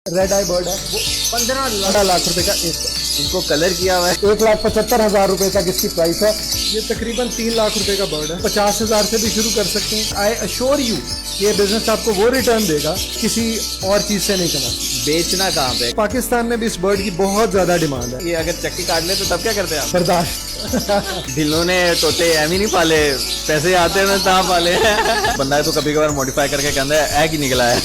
Red आई bird है वो 15 लाख रुपए का एक बर्ड। इनको कलर किया हुआ है। 1,75,000 रुपए तक इसकी प्राइस है। ये तकरीबन 3 लाख रुपए का बर्ड है। 50,000 से भी शुरू कर सकते हैं। आई अश्योर यू ये बिजनेस आपको वो रिटर्न देगा किसी और चीज से नहीं करना। बेचना कहाँ पे? पाकिस्तान में भी इस बर्ड की बहुत ज्यादा डिमांड है। ये अगर चक्की काट ले तो तब क्या करते हैं आप? बर्दाश्त ढिल्लों ने तोते एम ही नहीं पाले, पैसे आते हैं तहाँ पाले। बंदा है तो कभी कभार मॉडिफाई करके कहता है एग ही निकला है।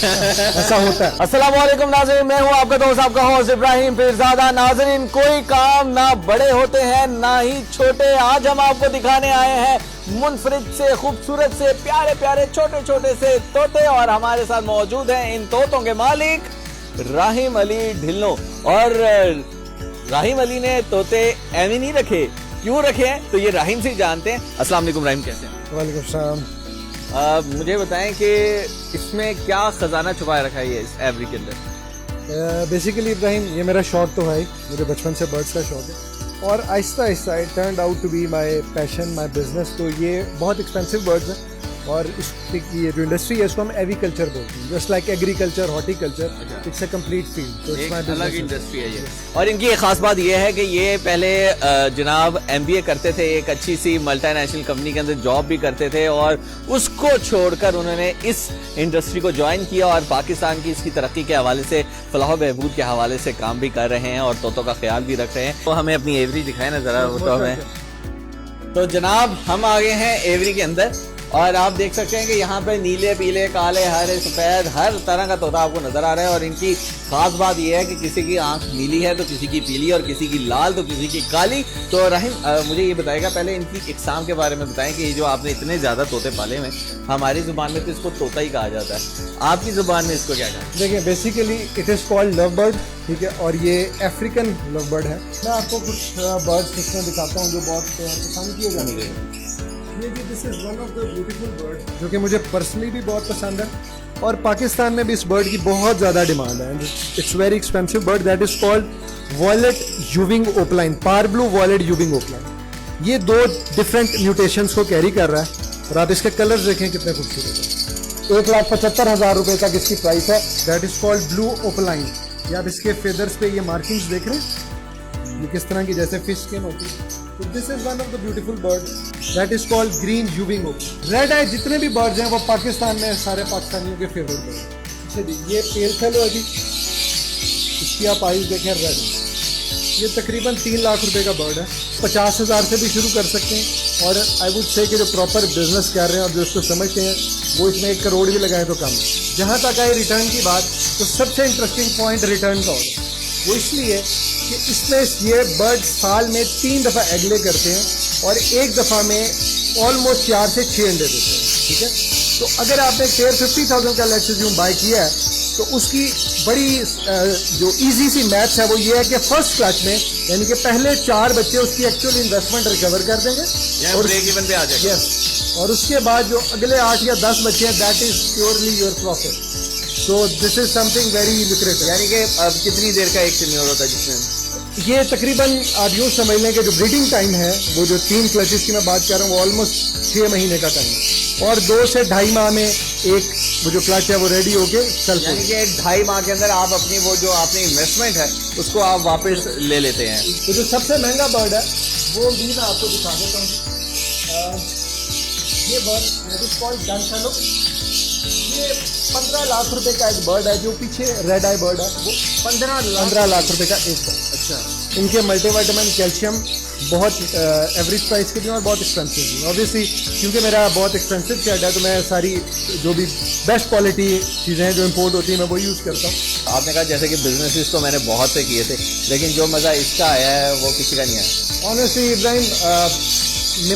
ऐसा होता है। अस्सलाम वालेकुम नाज़रीन, मैं हूँ आपका दोस्त आपका होस्ट इब्राहिम पीरज़ादा। नाज़रीन, कोई काम ना बड़े होते हैं ना ही छोटे। आज हम आपको दिखाने आए हैं मुनफरिद से, खूबसूरत से, प्यारे प्यारे छोटे छोटे से तोते, और हमारे साथ मौजूद हैं इन तोतों के मालिक राहिम अली ढिल्लों। और राहिम अली ने तोते एम नहीं रखे, क्यों रखे हैं तो ये राहिम से जानते हैं। अस्सलाम वालेकुम राहिम, कैसे हैं? वालेकुम सलाम। मुझे बताएं कि इसमें क्या खजाना छुपाए रखा है ये इस एवरी के अंदर? बेसिकली इब्राहिम, ये मेरा शौक तो है ही, मुझे बचपन से बर्ड्स का शौक है और आहिस्ता आहिस्ता it turned out to be my passion, my business. तो ये बहुत एक्सपेंसिव बर्ड्स हैं और इसकी ये जो इंडस्ट्री है इसको हम एविकल्चर बोलते हैं। Just like agriculture, horticulture, it's a complete field. तो एक अलग इंडस्ट्री है ये। और इनकी एक खास बात ये है कि ये पहले जनाब MBA करते थे, एक अच्छी सी मल्टीनेशनल कंपनी के अंदर जॉब भी करते थे और उसको छोड़कर उन्होंने इस इंडस्ट्री को ज्वाइन किया और पाकिस्तान की इसकी तरक्की के हवाले से, फलाह बहबूद के हवाले से काम भी कर रहे हैं और तोतों का ख्याल भी रख रहे हैं। तो हमें अपनी एवरी दिखाए ना जरा, वो तो हमें। तो जनाब हम आ गए हैं एवरी के अंदर और आप देख सकते हैं कि यहाँ पे नीले, पीले, काले, हरे, सफेद हर तरह का तोता आपको नजर आ रहा है। और इनकी खास बात यह है कि किसी की आंख नीली है तो किसी की पीली, और किसी की लाल तो किसी की काली। तो राहिम मुझे ये बताएगा, पहले इनकी इकसाम के बारे में बताएं कि ये जो आपने इतने ज्यादा तोते पाले हुए, हमारी जुबान में तो इसको तोता ही कहा जाता है, आपकी जुबान में इसको क्या कहा? देखिए, basically it is called love bird, ठीक है, और ये अफ्रीकन लव बर्ड है। मैं आपको कुछ बर्ड्स इसमें दिखाता हूँ जो बहुत पसंद किए जाएंगे। ये जी, this is one of the beautiful bird जो कि मुझे पर्सनली भी बहुत पसंद है और पाकिस्तान में भी इस बर्ड की बहुत ज़्यादा डिमांड है। It's very expensive bird, that is called violet wing opaline, parblue violet wing opaline. ये दो डिफरेंट म्यूटेशंस को कैरी कर रहा है और आप इसके कलर्स देखें कितने खूबसूरत है। 1,75,000 रुपए तक इसकी प्राइस है। That is called blue opaline. ये आप इसके फेदर्स पे ये मार्किंग्स देख रहे हैं, ये किस तरह की जैसे फिश स्किन होती है। तो this is one of the beautiful bird that is called green यूविंग ओपलाइन। रेड आई जितने भी बर्ड्स हैं वो पाकिस्तान में सारे पाकिस्तानियों के फेवरेट बर्ड हैं। अच्छा, ये पेल फेलो है जी, इसकी आप आइज देखें, रेड। ये तकरीबन 3 लाख रुपए का बर्ड है। 50,000 से भी शुरू कर सकते हैं और आई वुड से कि जो प्रॉपर बिजनेस कर रहे हैं और जो उसको समझते हैं वो इसमें 1 करोड़ भी लगाए तो कम है। जहाँ तक आए रिटर्न की बात, तो सबसे इंटरेस्टिंग पॉइंट रिटर्न का होगा। वो इसलिए कि इसमें ये बर्ड साल में 3 दफ़ा एग ले करते हैं और एक दफ़ा में ऑलमोस्ट 4 से 6 अंडे देते हैं, ठीक है। तो अगर आपने पेयर 50,000 का लेट्स अज्यूम बाय किया है तो उसकी बड़ी जो इजी सी मैथ्स है वो ये है कि फर्स्ट क्लच में, यानी कि पहले 4 बच्चे उसकी एक्चुअल इन्वेस्टमेंट रिकवर कर देंगे और ब्रेक इवन पे आ जाएगा। यस, और उसके बाद जो अगले 8 या 10 बच्चे हैं that is purely your profit. So this is something very lucrative. यानी कि अब कितनी देर का एक टेन्योर होता है जिसमें ये तकरीबन आप यूँ समझ लें कि जो ब्रीडिंग टाइम है वो जो 3 क्लचेस की मैं बात कर रहा हूँ वो ऑलमोस्ट 6 महीने का टाइम है और 2 से 2.5 माह में एक वो जो क्लच है वो रेडी होके चल, यानी कि 2.5 माह के अंदर आप अपनी वो जो आपने इन्वेस्टमेंट है उसको आप वापस ले लेते हैं। तो जो सबसे महंगा बर्ड है वो भी मैं आपको दिखा देता हूँ। ये bird is called done fellow. ये 15 लाख रुपए का एक बर्ड है। जो पीछे रेड आई बर्ड है वो 15 लाख रुपए का एक बर्ड। अच्छा, इनके मल्टीविटामिन, कैल्शियम बहुत एवरेज प्राइस के भी और बहुत एक्सपेंसिव भी। ऑब्वियसली क्योंकि मेरा बहुत एक्सपेंसिव शेड है तो मैं सारी जो भी बेस्ट क्वालिटी चीज़ें हैं जो इंपोर्ट होती हैं मैं वो यूज़ करता हूँ। आपने कहा जैसे कि बिजनेसेस तो मैंने बहुत से किए थे लेकिन जो मज़ा इसका आया है वो किसी का नहीं आया। ऑनेस्टली इब्राहिम,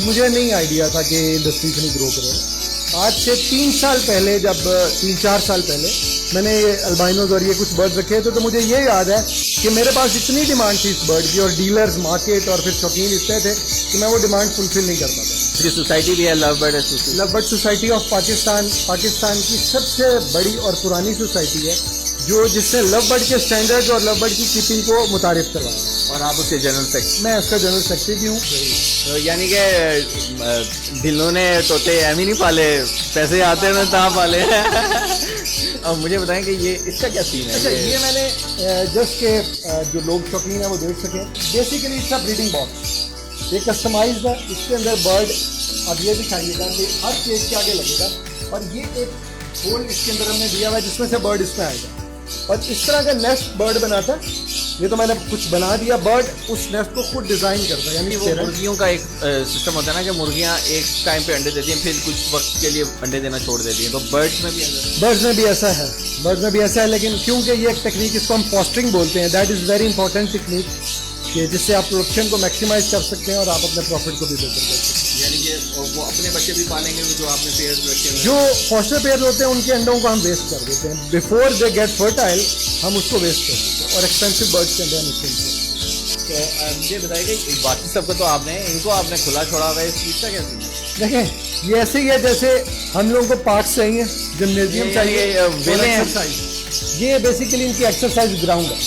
मुझे नहीं आइडिया था कि इंडस्ट्री इतनी ग्रो करे। आज से 3 साल पहले, जब 3-4 साल पहले मैंने ये अल्बाइनोज और ये कुछ बर्ड रखे थे तो मुझे ये याद है कि मेरे पास इतनी डिमांड थी इस बर्ड की और डीलर्स, मार्केट और फिर शौकीन इतने थे कि मैं वो डिमांड फुलफिल नहीं कर पाता। ये सोसाइटी भी है love bird association. Love bird society of Pakistan, Pakistan की सबसे बड़ी और पुरानी सोसाइटी है जो जिसने लव बर्ड के स्टैंडर्ड और लव बर्ड की कीपिंग को मुतारिफ करवाया, और आप उसके जनरल सेक्रेटरी। मैं उसका जनरल सेक्रेटरी भी हूँ। तो यानी कि ढिल्लों ने तोते एम ही नहीं पाले, पैसे आते हैं ना ता पाले। अब मुझे बताएं कि ये इसका क्या सीन है? अच्छा, ये मैंने जस्ट के जो लोग शौकीन है वो देख सकें, बेसिकली इसका ब्रीडिंग बॉक्स ये कस्टमाइज्ड है। इसके अंदर बर्ड, अब ये दिखाइएगा कि हर केज के आगे लगेगा, और ये एक होल इसके अंदर हमने दिया हुआ है जिसमें से बर्ड इसमें आएगा, और इस तरह का नेस्ट बर्ड बनाता है। ये तो मैंने कुछ बना दिया, बर्ड उस नेस्ट को खुद डिजाइन करता है। यानी वो मुर्गियों का एक सिस्टम होता है ना कि मुर्गियां एक टाइम पे अंडे देती हैं, फिर कुछ वक्त के लिए अंडे देना छोड़ देती हैं, तो बर्ड्स में भी ऐसा है। बर्ड्स में भी ऐसा है, लेकिन क्योंकि ये एक टेक्निक, इसको हम फॉस्टरिंग बोलते हैं, that is very important technique, कि जिससे आप प्रोडक्शन को मैक्सिमाइज कर सकते हैं और आप अपने प्रॉफिट को भी बेहतर कर सकते हैं। यानी कि वो अपने बच्चे भी पालेंगे जो आपने पेयर रखे हैं। जो फॉस्टर पेयर होते हैं उनके अंडों को हम वेस्ट कर देते हैं, बिफोर दे गेट फर्टाइल हम उसको वेस्ट कर देते हैं, और एक्सपेंसिव बर्ड्स के अंदर हम इसको। तो मुझे बताइए कि बाकी सबको तो इनको आपने खुला छोड़ा हुआ है, इस चीज़ का क्या सीन है? देखें, ये ऐसे ही है जैसे हम लोगों को पार्क चाहिए, जिम्नेजियम चाहिए, एक्सरसाइज। ये बेसिकली इनकी एक्सरसाइज ग्राउंड है।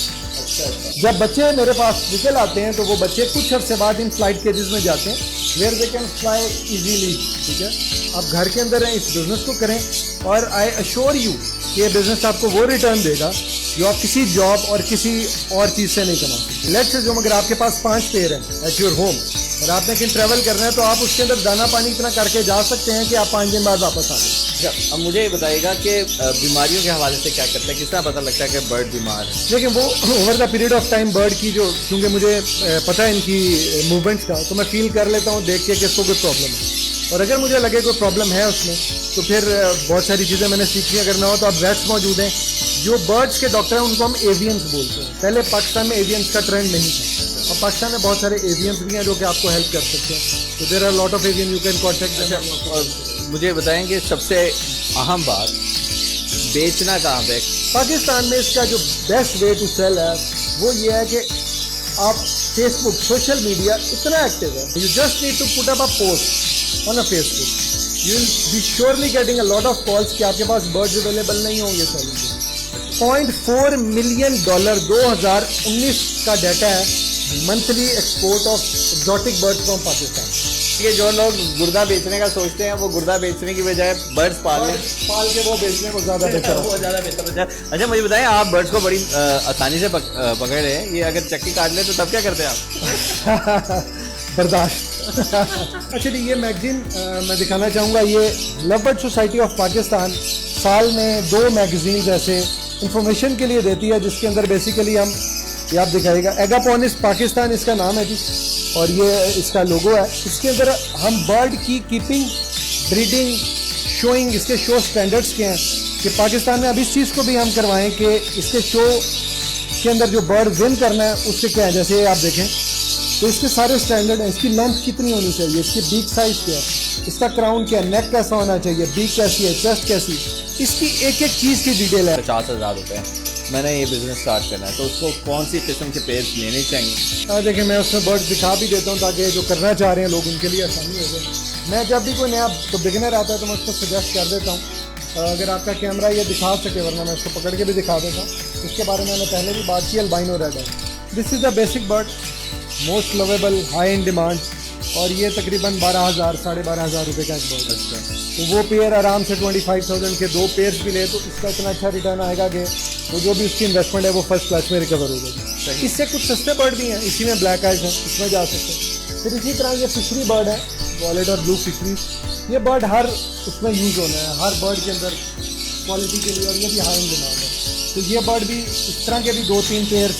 जब बच्चे मेरे पास निकल आते हैं तो वो बच्चे कुछ अर्से बाद इन फ्लाइट केजेस में जाते हैं, where they can fly easily. ठीक है, आप घर के अंदर हैं, इस बिजनेस को करें, और आई अश्योर यू कि ये बिजनेस आपको वो रिटर्न देगा जो आप किसी जॉब और किसी और चीज़ से नहीं कमा सकते। लेट्स से जो, अगर आपके पास 5 पेयर हैं एट योर होम, और आपने कहीं ट्रैवल करना है, तो आप उसके अंदर दाना पानी इतना करके जा सकते हैं कि आप 5 दिन बाद वापस आ जाए। अब मुझे ये बताइएगा कि बीमारियों के हवाले से क्या करते हैं, किस तरह पता लगता है कि बर्ड बीमार है? लेकिन वो over the period of time bird की जो, क्योंकि मुझे पता है इनकी मूवमेंट्स का, तो मैं फील कर लेता हूँ देख के कि इसको कोई प्रॉब्लम है, और अगर मुझे लगे कोई प्रॉब्लम है उसमें, तो फिर बहुत सारी चीज़ें मैंने सीखी। अगर ना हो तो अब वेट्स मौजूद हैं, जो बर्ड्स के डॉक्टर हैं उनको हम एवियंस बोलते हैं। पहले पाकिस्तान में एवियंस का ट्रेंड नहीं था, और पाकिस्तान में बहुत सारे एवियंस भी हैं जो कि आपको हेल्प कर सकते हैं। तो there are lot of avian, you can contact. और मुझे बताएं कि सबसे अहम बात, बेचना कहाँ पे? पाकिस्तान में इसका जो बेस्ट वे टू सेल है वो ये है कि आप फेसबुक, सोशल मीडिया इतना एक्टिव है, you just need to put up a post on a Facebook, you will be surely getting a lot of calls कि आपके पास बर्ड्स अवेलेबल नहीं होंगे। सर, $0.4 मिलियन 2019 का डाटा है, monthly export of exotic birds from Pakistan. ये जो लोग गुर्दा बेचने का सोचते हैं, वो गुर्दा बेचने की बजाय बर्ड्स पाल के वो बेचने को ज़्यादा बेहतर वो ज़्यादा बेहतर होता है। अच्छा, मुझे बताएं, आप बर्ड्स को बड़ी आसानी से पकड़ रहे हैं, ये अगर चक्की काट ले तो तब क्या करते हैं आप? बर्दाश्त। एक्चुअली ये मैगजीन मैं दिखाना चाहूँगा, ये love bird society of Pakistan साल में 2 मैगजीन ऐसे इंफॉर्मेशन के लिए देती है, जिसके अंदर बेसिकली हम, ये आप दिखाएगा, एगापोनिस पाकिस्तान इसका नाम है जी, और ये इसका लोगो है। इसके अंदर हम बर्ड की कीपिंग, ब्रीडिंग, शोइंग, इसके शो स्टैंडर्ड्स के हैं कि पाकिस्तान में अब इस चीज़ को भी हम करवाएं कि इसके शो के अंदर जो बर्ड विन करना है उसके क्या है। जैसे आप देखें तो इसके सारे स्टैंडर्ड हैं, इसकी लेंथ कितनी होनी चाहिए, इसकी बीक साइज क्या है, इसका क्राउन क्या है, नेक कैसा होना चाहिए, बीक कैसी है, चेस्ट कैसी, इसकी एक एक चीज़ की डिटेल है। 50,000 रुपये मैंने ये बिजनेस स्टार्ट करना है, तो उसको कौन सी किस्म के पेयर्स लेने चाहिए? देखिए, मैं उसमें बर्ड्स दिखा भी देता हूँ ताकि जो करना चाह रहे हैं लोग, उनके लिए आसानी हो जाए। मैं जब भी कोई नया तो बिगिनर आता है तो मैं उसको सजेस्ट कर देता हूँ, अगर आपका कैमरा ये दिखा सके, वरना मैं इसको पकड़ के भी दिखा देता हूँ। इसके बारे में मैंने पहले भी बात की, अल्बाइनो रेड है। This is the basic bird, most lovable, high in demand, और ये तकरीबन 12,000 साढ़े 12,000 रुपये का एक बर्ड है। तो वो पेयर आराम से 25,000 के 2 पेयर्स भी ले तो इसका इतना अच्छा रिटर्न आएगा कि वो जो भी उसकी इन्वेस्टमेंट है वो फर्स्ट क्लास में रिकवर हो जाएगी। इससे कुछ सस्ते बर्ड भी हैं, इसी में ब्लैक आइज हैं, इसमें जा सकते हैं। फिर इसी तरह ये फिशरी बर्ड है, वॉलेट और ब्लू फिशरी। ये बर्ड हर उसमें यूज़ होना है, हर बर्ड के अंदर क्वालिटी के लिए, और ये भी हाई इन डिमांड है। तो ये बर्ड भी, इस तरह के भी 2-3 पेयर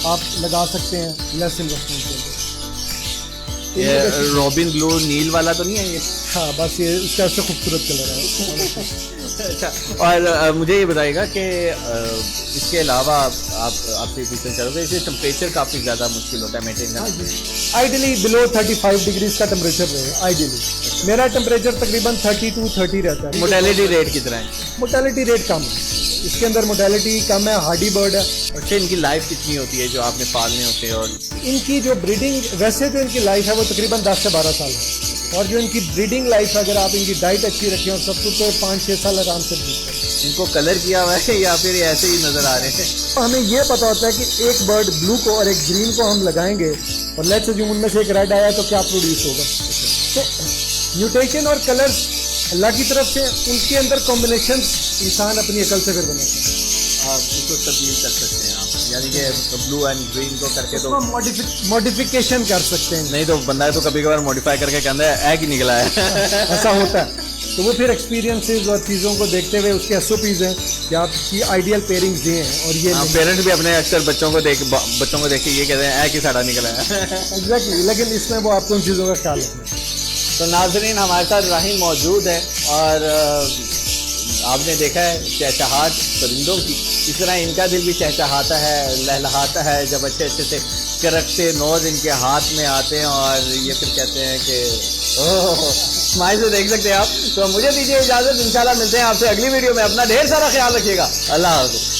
आप लगा सकते हैं लेस इन्वेस्टमेंट के अंदर। ये रॉबिन ब्लू नील वाला तो नहीं है ये? हाँ, बस ये इसका सबसे खूबसूरत कलर है। अच्छा, और मुझे ये बताइएगा कि इसके अलावा आपसे पूछना चाहूँगा, इसे टेम्परेचर काफ़ी ज़्यादा मुश्किल होता है मेंटेन करना। आइडियली बिलो 35 डिग्रीज का टेम्परेचर रहे आइडियली। मेरा टेम्परेचर तकरीबन 32-30 रहता है। मोटेलिटी रेट कितना है? मोटेलिटी रेट कम है, इसके अंदर मोटेलिटी कम है, हार्डी बर्ड है। अच्छा, इनकी लाइफ कितनी होती है जो आपने पालने होते हैं? और इनकी जो ब्रीडिंग, वैसे जो इनकी लाइफ है वो तकरीबन 10 से 12 साल है, और जो इनकी ब्रीडिंग लाइफ है, अगर आप इनकी डाइट अच्छी रखें और सब कुछ, तो 5-6 साल आराम से ब्रीड करें। इनको कलर किया हुआ है या फिर ये ऐसे ही नजर आ रहे हैं? तो हमें ये पता होता है कि एक बर्ड ब्लू को और एक ग्रीन को हम लगाएंगे और लेट्स अज्यूम उनमें से एक रेड आया तो क्या प्रोड्यूस होगा। तो म्यूटेशन और कलर्स अल्लाह की तरफ से, उनके अंदर कॉम्बिनेशन इंसान अपनी अकल से फिर बनाते हैं। आप इसको तब्दील कर सकते हैं आप, यानी कि ब्लू एंड ग्रीन को करके तो मॉडिफिकेशन कर सकते हैं। नहीं तो बंदा तो कभी कभार मॉडिफाई करके कहता है एग ही निकला है। ऐसा होता है, तो वो फिर एक्सपीरियंसेस और चीज़ों को देखते हुए उसके एसओपीज हैं कि आपकी आइडियल पेयरिंग्स ये हैं और ये पेरेंट भी अपने अक्सर बच्चों को देख के ये कहते हैं एग ही साड़ा निकला है। एग्जैक्टली, लेकिन इसमें वो आपको उन चीज़ों का ख्याल रखना है। तो नाज़रीन, हमारे साथ राहीम मौजूद है और आपने देखा है चहचहाट परिंदों की, इस तरह इनका दिल भी चहचहाता है, लहलहाता है जब अच्छे अच्छे से करकते नोज इनके हाथ में आते हैं और ये फिर कहते हैं कि ओह, स्माइल से देख सकते हैं आप। तो मुझे दीजिए इजाज़त, इंशाल्लाह मिलते हैं आपसे अगली वीडियो में। अपना ढेर सारा ख्याल रखिएगा। अल्लाह हाफ़िज़।